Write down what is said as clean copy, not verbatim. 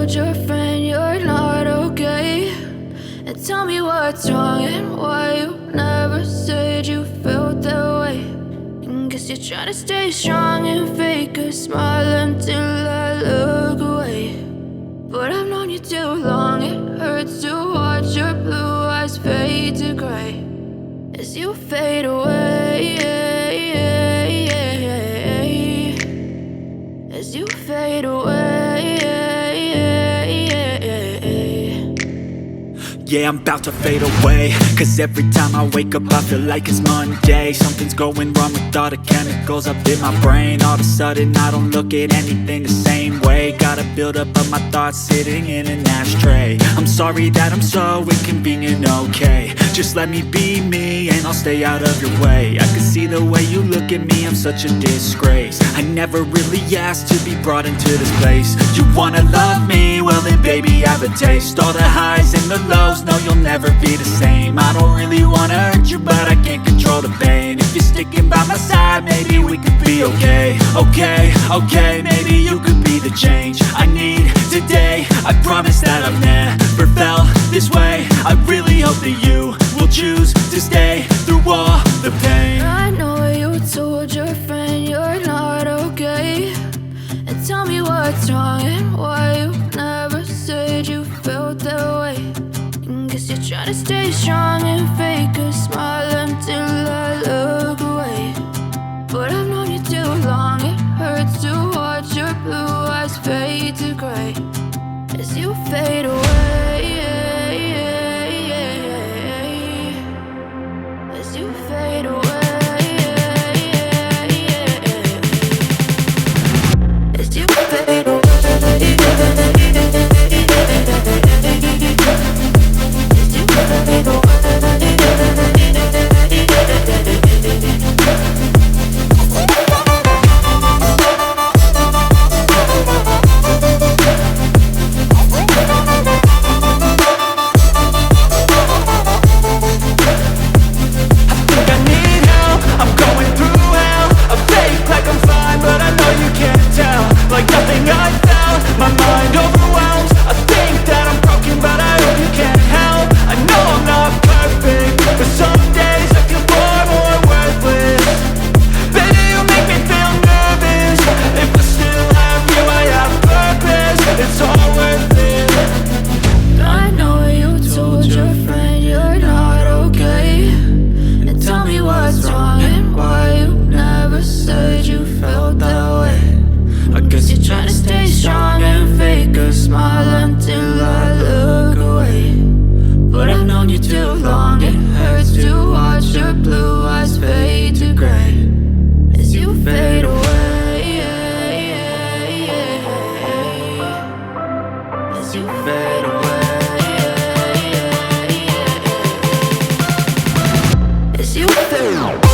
told your friend you're not okay, and tell me what's wrong and why you never said you felt that way. And guess you're trying to stay strong and fake a smile until I look away. But I've known you too long, it hurts to watch your blue eyes fade to gray as you fade away, as you fade away. Yeah, I'm about to fade away, cause every time I wake up I feel like it's Monday. Something's going wrong with all the chemicals up in my brain. All of a sudden I don't look at anything the same way. Got a buildup of my thoughts sitting in an ashtray. I'm sorry that I'm so inconvenient, okay. Just let me be me and I'll stay out of your way. I can see the way you look at me, I'm such a disgrace. I never really asked to be brought into this place. You wanna love me? Well then baby, have a taste. All the highs and the lows, no, you'll never be the same. I don't really wanna hurt you, but I can't control the pain. If you're sticking by my side, maybe we could be okay. Okay, maybe you could be the change I need today. I promise that I've never felt this way. I really hope that you will choose to stay through all the pain. I know you told your friend you're not okay, and tell me what's wrong and why you never said you felt that way. And guess you're trying to stay strong and fake a smile until I look away. But I've known you too long, it hurts to watch your blue eyes fade to gray as you fade away, as you fade away. As you fade away, as you fade away. Like nothing I found, my mind overwhelms. I think that I'm broken, but I hope you can't help. I know I'm not perfect, but some days I feel far more worthless. Baby, you make me feel nervous. If I still have you, I have purpose. It's all worth it. I know you told your friend you're not okay, and tell me what's wrong and why you never said you felt that way. I guess you're trying to stay strong and fake a smile until I look away. But I've known you too long, it hurts to watch your blue eyes fade to gray as you fade away, as you fade away, as you fade away.